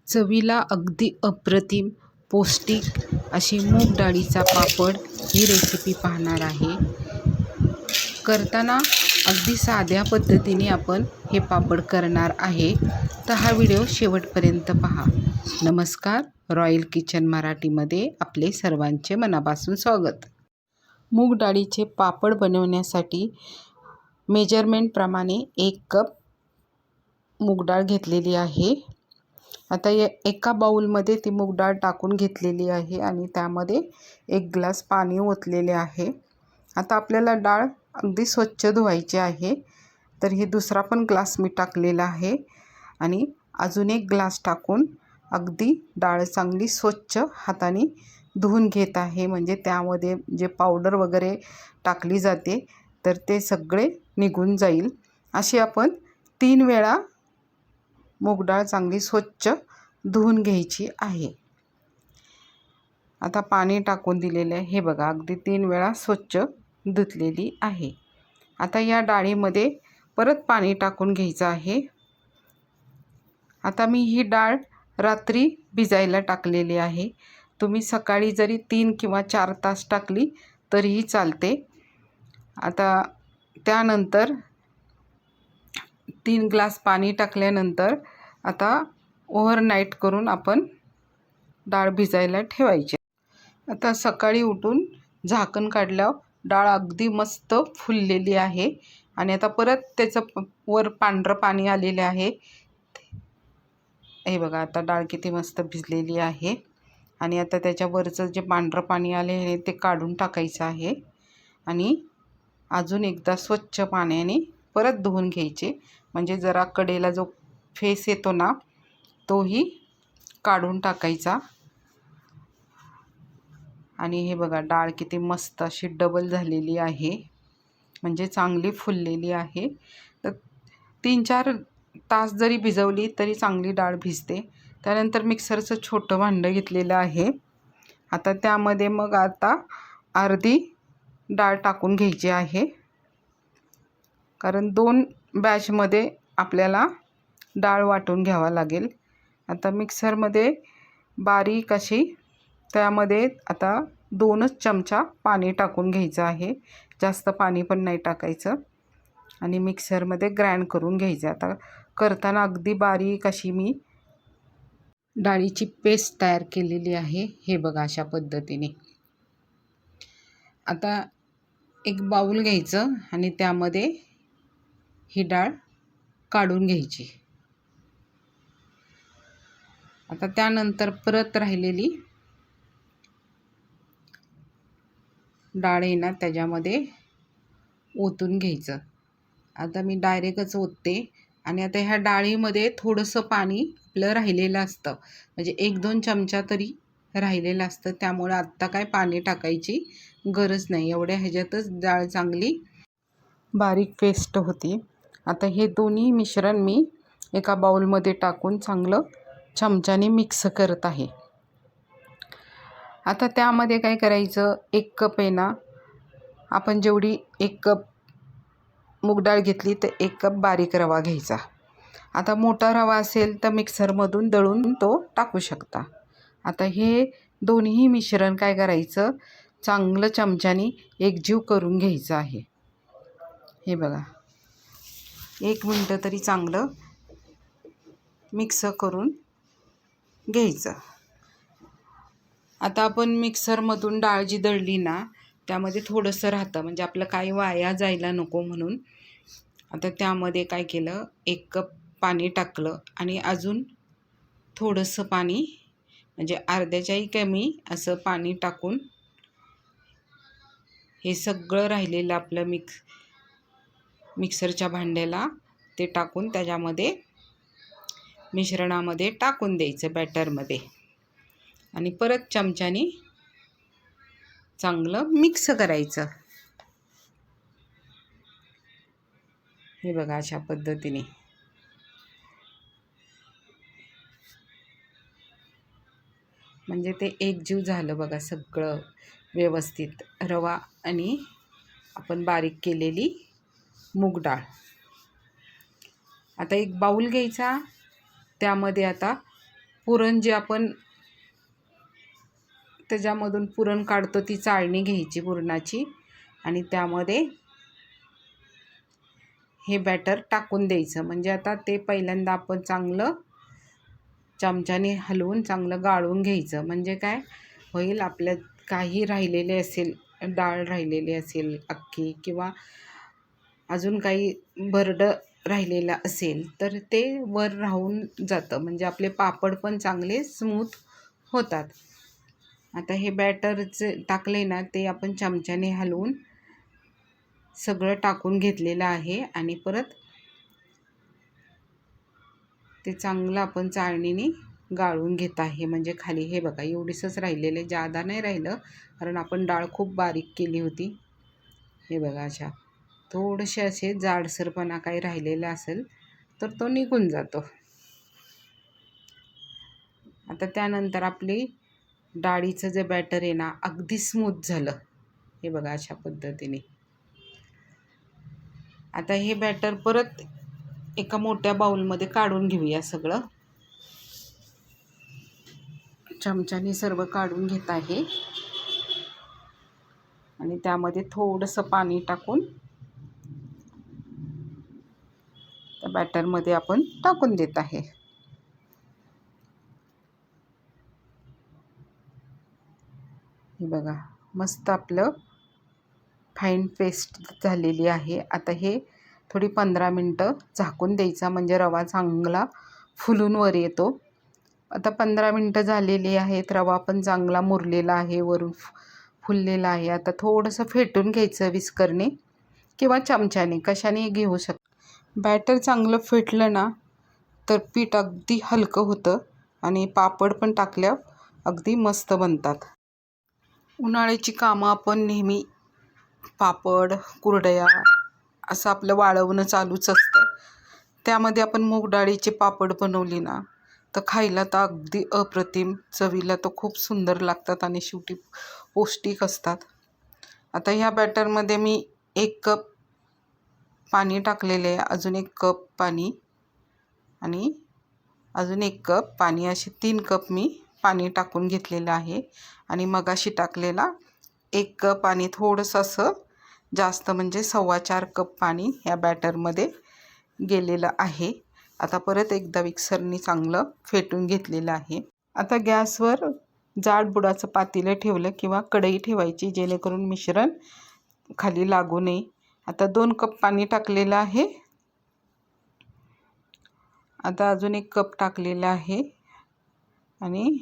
चवीला अगदी अप्रतिम पौष्टिक अशी मूग डाळीचा पापड ही रेसिपी पाहणार आहे. करताना अगदी साध्या पद्धतीने आपण हे पापड करणार आहे, तर हा व्हिडिओ शेवटपर्यंत पहा. नमस्कार, रॉयल किचन मराठीमध्ये आपले सर्वांचे मनापासून स्वागत. मूग डाळीचे पापड बनवण्यासाठी मेजरमेंटप्रमाणे 1 कप मूग डाळ घेतलेली आहे. आता या एका बाउलमध्ये ती मूग डाळ टाकून घेतलेली आहे आणि त्यामध्ये 1 ग्लास पाणी ओतलेले आहे. आता आपल्याला डाळ अगदी स्वच्छ धुवायची आहे, तर ही दुसरा पण ग्लास मी टाकलेला आहे आणि अजून 1 ग्लास टाकून अगदी डाळ चांगली स्वच्छ हाताने धुवून घेत आहे. म्हणजे त्यामध्ये जे पावडर वगैरे टाकली जाते तर ते सगळे निघून जाईल. अशी आपण 3 वेळा मूग डाळ चांगली स्वच्छ धुवून घ्यायची आहे. आता पाणी टाकून दिलेले आहे. हे बघा, अगदी 3 वेळा स्वच्छ धुतलेली आहे. आता या डाळीमध्ये परत पाणी टाकून घ्यायचं आहे. आता मी ही डाळ रात्री भिजायला टाकलेली आहे. तुम्ही सकाळी जरी 3 किंवा 4 तास टाकली तरीही चालते. आता त्यानंतर 3 ग्लास पाणी टाकल्यानंतर आता ओव्हरनाईट करून आपण डाळ भिजायला ठेवायची. आता सकाळी उठून झाकण काढल्यावर डाळ अगदी मस्त फुललेली आहे आणि आता परत त्याचं वर पांढरं पाणी आलेले आहे. हे बघा, आता डाळ किती मस्त भिजलेली आहे आणि आता त्याच्यावरचं जे पांढरं पाणी आले आहे ते काढून टाकायचं आहे आणि अजून एकदा स्वच्छ पाण्याने परत धुवून घ्यायचे. म्हणजे जरा कडेला जो फेस येतो ना तोही काढून टाकायचा. आणि हे बघा, डाळ किती मस्त अशी डबल झालेली आहे, म्हणजे चांगली फुललेली आहे. तर 3-4 तास जरी भिजवली तरी चांगली डाळ भिजते. त्यानंतर मिक्सरचं छोटं भांडं घेतलेलं आहे. आता त्यामध्ये मग आता अर्धी डाळ टाकून घ्यायची आहे, कारण 2 बॅचमध्ये आपल्याला डाळ वाटून घ्यावा लागेल. आता मिक्सरमध्ये बारीक अशी त्यामध्ये आता 2च चमचा पाणी टाकून घ्यायचं आहे. जास्त पाणी पण नाही टाकायचं आणि मिक्सरमध्ये ग्राइंड करून घ्यायचं. आता करताना अगदी बारीक अशी मी डाळीची पेस्ट तयार केलेली आहे. हे बघा, अशा पद्धतीने. आता एक बाउल घ्यायचं आणि त्यामध्ये ही डाळ काढून घ्यायची. आता त्यानंतर परत राहिलेली डाळ आहे ना त्याच्यामध्ये ओतून घ्यायचं. आता मी डायरेक्टच ओतते आणि आता ह्या डाळीमध्ये थोडंसं पाणी आपलं राहिलेलं असतं, म्हणजे 1-2 चमचा तरी राहिलेलं असतं. त्यामुळे आत्ता काय पाणी टाकायची गरज नाही. एवढ्या ह्याच्यातच डाळ चांगली बारीक पेस्ट होती. आता हे दोन्ही मिश्रण मी एका बाउलमध्ये टाकून चांगलं चमच्याने मिक्स करत आहे. आता त्यामध्ये काय करायचं, 1 कप आहे ना, आपण जेवढी 1 कप मूग डाळ घेतली तर 1 कप बारीक रवा घ्यायचा. आता मोठा रवा असेल तर मिक्सरमधून दळून तो टाकू शकता. आता हे दोन्ही मिश्रण काय करायचं, चांगलं चमच्याने एकजीव करून घ्यायचं आहे. हे बघा, 1 मिनटं तरी चांगलं मिक्स करून घ्यायचं. आता आपण मिक्सरमधून डाळ जी दळली ना त्यामध्ये थोडंसं राहतं, म्हणजे आपलं काही वाया जायला नको म्हणून. आता त्यामध्ये काय केलं, 1 कप पाणी टाकलं आणि अजून थोडंसं पाणी, म्हणजे अर्ध्याच्याही कमी असं पाणी टाकून हे सगळं राहिलेलं आपलं मिक्सरच्या भांड्याला ते टाकून त्याच्यामध्ये मिश्रणामध्ये टाकून द्यायचं, बॅटरमध्ये, आणि परत चमच्याने चांगलं मिक्स करायचं. हे बघा, अशा पद्धतीने. म्हणजे ते एकजीव झालं बघा सगळं व्यवस्थित, रवा आणि आपण बारीक केलेली मूग डाळ. आता एक बाउल घ्यायचा, त्यामध्ये आता पुरण जे आपण त्याच्यामधून पुरण काढतो ती चाळणी घ्यायची पुरणाची आणि त्यामध्ये हे बॅटर टाकून द्यायचं. म्हणजे आता ते पहिल्यांदा आपण चांगलं चमच्याने हलवून चांगलं गाळून घ्यायचं. म्हणजे काय होईल, आपल्या काही राहिलेले असेल, डाळ राहिलेली असेल अख्खी किंवा अजून काही भरडं राहिलेलं असेल तर ते वर राहून जातं. म्हणजे आपले पापड पण चांगले स्मूथ होतात. आता हे बॅटरचे टाकले ना ते आपण चमच्याने हलवून सगळं टाकून घेतलेलं आहे आणि परत ते चांगलं आपण चाळणीने गाळून घेत आहे. म्हणजे खाली हे बघा एवढीसच राहिलेले, जादा नाही राहिलं कारण आपण डाळ खूप बारीक केली होती. हे बघा अशा थोडेसे असे जाडसरपणा काही राहिलेला असेल तर तो निघून जातो. आता त्यानंतर आपली डाळीचं जे बॅटर आहे ना अगदी स्मूथ झालं. हे बघा अशा पद्धतीने. आता हे बॅटर परत एका मोठ्या बाउलमध्ये काढून घेऊया. सगळं चमच्याने सर्व काढून घेत आहे आणि त्यामध्ये थोडंसं पाणी टाकून त्या बॅटरमध्ये आपण टाकून देत आहे. हे बघा मस्त आपलं फाईन पेस्ट झालेली आहे. आता हे थोडी 15 मिनटं झाकून द्यायचा म्हणजे रवा चांगला फुलून वर येतो. आता 15 मिनटं झालेली आहेत. रवा पण चांगला मुरलेला आहे, वरून फुललेला आहे. आता थोडंसं फेटून घ्यायचं विस्करने किंवा चमच्याने, कशाने घेऊ शकतो. बॅटर चांगलं फेटलं ना तर पीठ अगदी हलकं होतं आणि पापड पण टाकल्यावर अगदी मस्त बनतात. उन्हाळ्याची कामं आपण नेहमी पापड, कुरडया असं आपलं वाळवणं चालूच असतं. त्यामध्ये आपण मूग डाळीचे पापड बनवली ना तर खायला तर अगदी अप्रतिम, चवीला तर खूप सुंदर लागतात आणि शेवटी पौष्टिक असतात. आता ह्या बॅटरमध्ये मी 1 कप पाणी टाकलेले आहे, अजून 1 कप पाणी आणि अजून 1 कप पाणी, असे 3 कप मी पाणी टाकून घेतलेलं आहे. आणि मगाशी टाकलेला 1 कप आणि थोडंसं असं जास्त म्हणजे 4.25 कप पाणी या बॅटरमध्ये गेलेलं आहे. आता परत एकदा मिक्सरनी चांगलं फेटून घेतलेलं आहे. आता गॅसवर जाड बुडाचं पातेलं ठेवलं किंवा कढई ठेवायची जेणेकरून मिश्रण खाली लागू नये. आता 2 कप पाणी टाकलेलं आहे. आता अजून 1 कप टाकलेला आहे आणि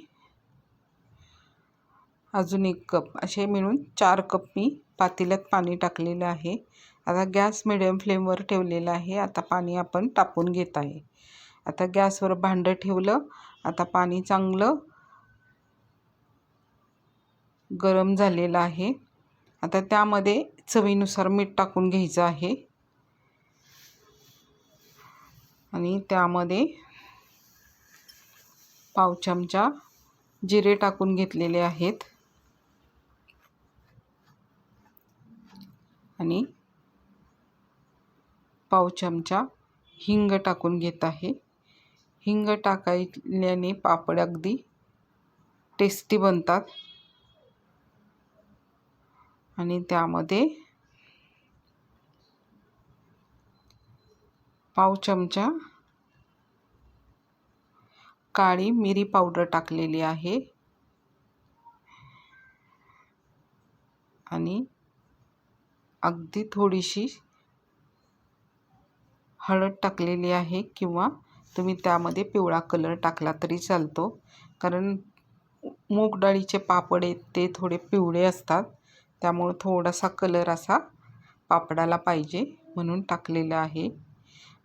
अजून 1 कप, असे मिळून 4 कप मी पातेल्यात पाणी टाकलेलं आहे. आता गॅस मिडियम फ्लेमवर ठेवलेला आहे. आता पाणी आपण तापवून घेत आहे. आता गॅसवर भांडं ठेवलं. आता पाणी चांगलं गरम झालेलं आहे. आता त्यामध्ये चवीनुसार मीठ टाकून घ्यायचं आहे आणि त्यामध्ये पाव चमचा जिरे टाकून घेतलेले आहेत आणि पाव चमचा हिंग टाकून घेत आहे. हिंग टाकल्याने पापड अगदी टेस्टी बनतात. आणि त्यामध्ये पाव चमचा काळी मिरी पावडर टाकलेली आहे आणि अगदी थोडीशी हळद टाकलेली आहे किंवा तुम्ही त्यामध्ये पिवळा कलर टाकला तरी चालतो. कारण मूग डाळीचे पापड आहेत ते थोडे पिवळे असतात, त्यामुळे थोडासा कलर असा पापडाला पाहिजे म्हणून टाकलेलं आहे.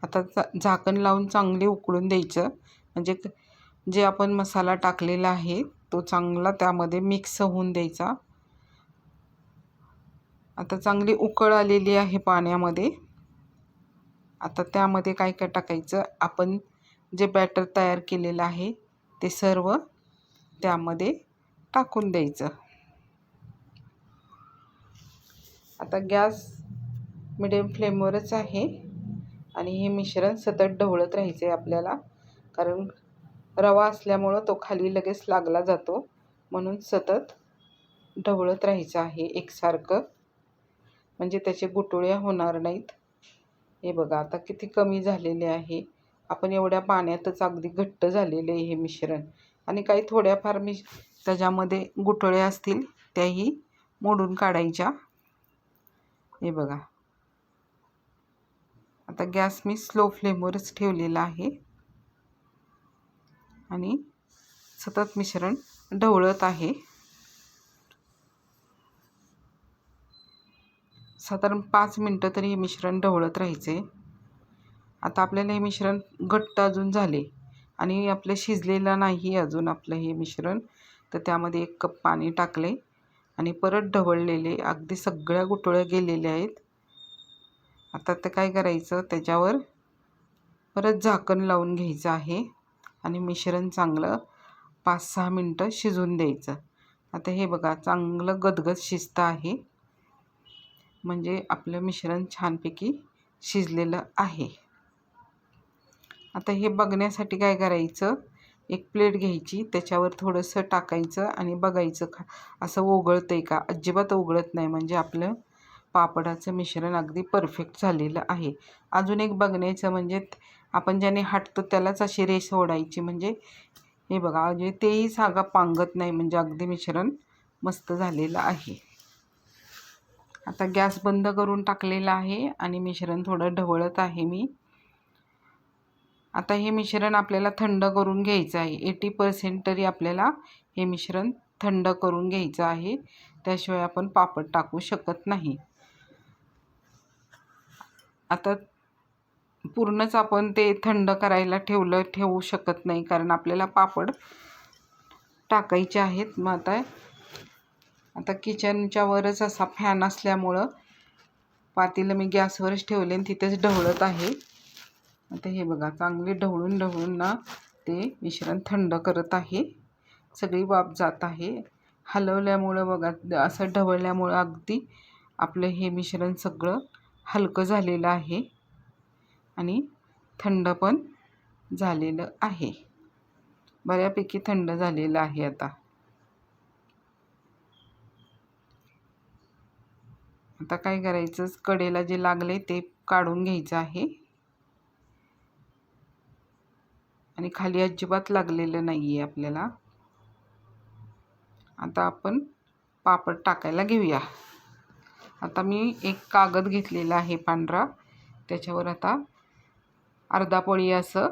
आता झाकण लावून चांगले उकळून द्यायचं. म्हणजे जे आपण मसाला टाकलेला आहे तो चांगला त्यामध्ये मिक्स होऊन द्यायचा. आता चांगली उकळ आलेली आहे पाण्यामध्ये. आता त्यामध्ये काय काय टाकायचं, आपण जे बॅटर तयार केलेलं आहे ते सर्व त्यामध्ये टाकून द्यायचं. आता गॅस मिडियम फ्लेमवरच आहे आणि हे मिश्रण सतत ढवळत राहायचं आहे आपल्याला, कारण रवा असल्यामुळं तो खाली लगेच लागला जातो, म्हणून सतत ढवळत राहायचं आहे एकसारखं, म्हणजे त्याचे गुठळ्या होणार नाहीत. हे बघा आता किती कमी झालेले आहे. आपण एवढ्या पाण्यातच अगदी घट्ट झालेले हे मिश्रण. आणि काही थोड्याफार त्याच्यामध्ये गुठळ्या असतील त्याही मोडून काढायच्या. हे बघा आता गॅस मी स्लो फ्लेमवरच ठेवलेला आहे आणि सतत मिश्रण ढवळत आहे. साधारण 5 मिनटं तरी हे मिश्रण ढवळत राहायचे. आता आपल्याला हे मिश्रण घट्ट अजून झाले आणि आपलं शिजलेलं नाही अजून आपलं हे मिश्रण, तर त्यामध्ये 1 कप पाणी टाकले आणि परत ढवळलेले अगदी सगळ्या गुठळ्या गेलेल्या आहेत. आता ते काय करायचं, त्याच्यावर परत झाकण लावून घ्यायचं आहे आणि मिश्रण चांगलं 5-6 मिनटं शिजून द्यायचं. आता हे बघा चांगलं गदगद शिजतं आहे, म्हणजे आपलं मिश्रण छानपैकी शिजलेलं आहे. आता हे बघण्यासाठी काय करायचं, एक प्लेट घ्यायची, त्याच्यावर थोडंसं टाकायचं आणि बघायचं असं ओघळतंय का. अजिबात ओघळत नाही, म्हणजे आपलं पापडाचं मिश्रण अगदी परफेक्ट झालेलं आहे. अजून एक बघण्याचं म्हणजे आपण ज्याने हटतो त्यालाच अशी रेष ओढायची, म्हणजे हे बघा म्हणजे तेही सागा पांगत नाही, म्हणजे अगदी मिश्रण मस्त झालेलं आहे. आता गॅस बंद करून टाकलेला आहे आणि मिश्रण थोडं ढवळत आहे मी. आता हे मिश्रण आपल्याला थंड करून घ्यायचं आहे. 80% तरी आपल्याला हे मिश्रण थंड करून घ्यायचं आहे, त्याशिवाय आपण पापड टाकू शकत नाही. आता पूर्णच आपण ते थंड करायला ठेवू शकत नाही, कारण आपल्याला पापड टाकायचे आहेत. मग आता किचनच्या वरच असा फॅन असल्यामुळं पातेलं मी गॅसवरच ठेवले आणि तिथेच ढवळत आहे. आता हे बघा चांगले ढवळून ना ते मिश्रण थंड करत आहे. सगळी वाफ जात आहे. हलवल्यामुळं बघा असं ढवळल्यामुळं अगदी आपलं हे मिश्रण सगळं हलकं झालेलं आहे आणि थंड पण झालेलं आहे. बऱ्यापैकी थंड झालेलं आहे. आता काय करायचं, कडेला जे लागले ते काढून घ्यायचं आहे आणि खाली अजिबात लागलेलं नाही आहे आपल्याला. आता आपण पापड टाकायला घेऊया. आता मी एक कागद घेतलेला आहे पांढरा, त्याच्यावर आता अर्धा पोळी असं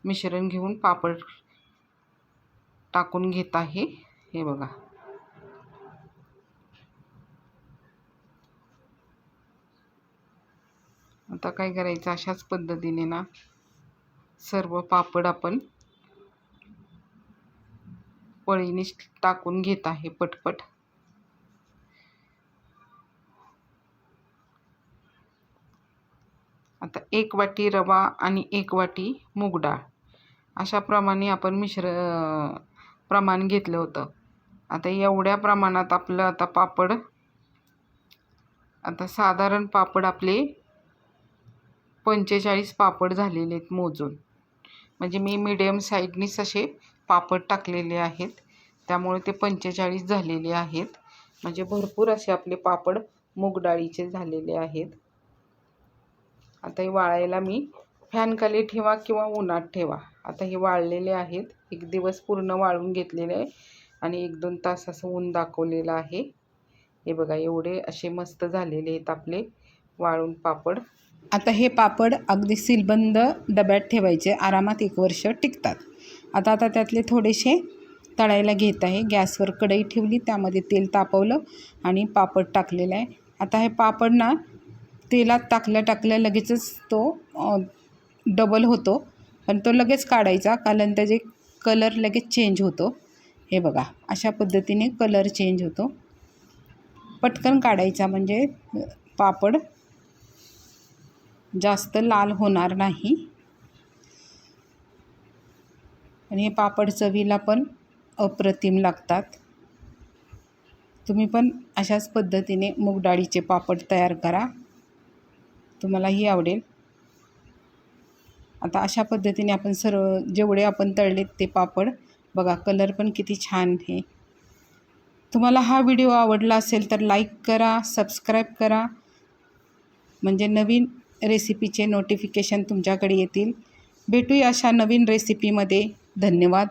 मिश्रण घेऊन पापड टाकून घेत आहे. हे बघा आता काय करायचं, अशाच पद्धतीने ना सर्व पापड आपण पळीने टाकून घेत आहे पटपट. आता 1 वाटी रवा आणि 1 वाटी मूग डाळ अशा प्रमाणे आपण प्रमाण घेतलं होतं. आता एवढ्या प्रमाणात आपलं आता पापड, आता साधारण पापड आपले 45 पापड झालेले आहेत मोजून. म्हणजे मी मीडियम साईजनीच असे पापड टाकलेले आहेत, त्यामुळे ते 45 झालेले आहेत. म्हणजे भरपूर असे आपले पापड मूग डाळीचे झालेले आहेत. आता हे वाळायला मी फॅनखाली ठेवा किंवा उन्हात ठेवा. आता हे वाळलेले आहेत, 1 दिवस पूर्ण वाळून घेतलेले आहे आणि 1-2 तास असं ऊन दाखवलेलं आहे. हे बघा एवढे असे मस्त झालेले आहेत आपले वाळून पापड. आता हे पापड अगदी सीलबंद डब्यात ठेवायचे, आरामात 1 वर्ष टिकतात. आता त्यातले थोडेसे तळायला घेत आहे. गॅसवर कढई ठेवली, त्यामध्ये तेल तापवलं आणि पापड टाकलेला आहे. आता हे पापड ना तेलात टाकल्या लगेचच तो डबल होतो, पण तो लगेच काढायचा, कारण त्याचे कलर लगेच चेंज होतो. हे बघा अशा पद्धतीने कलर चेंज होतो. पटकन काढायचा, म्हणजे पापड जास्त लाल होणार नाही आणि हे पापड चवीला पण अप्रतिम लागतात. तुम्ही पण अशाच पद्धतीने मूग डाळीचे पापड तयार करा, तुम्हालाही आवडेल. आता अशा पद्धतीने आपण सर्व जेवढे आपण तळलेत ते पापड बघा, कलर पण किती छान आहे. तुम्हाला हा व्हिडिओ आवडला असेल तर लाईक करा, सबस्क्राईब करा, म्हणजे नवीन रेसिपीचे नोटिफिकेशन तुमच्याकडे येतील. भेटूया अशा नवीन रेसिपीमध्ये. धन्यवाद.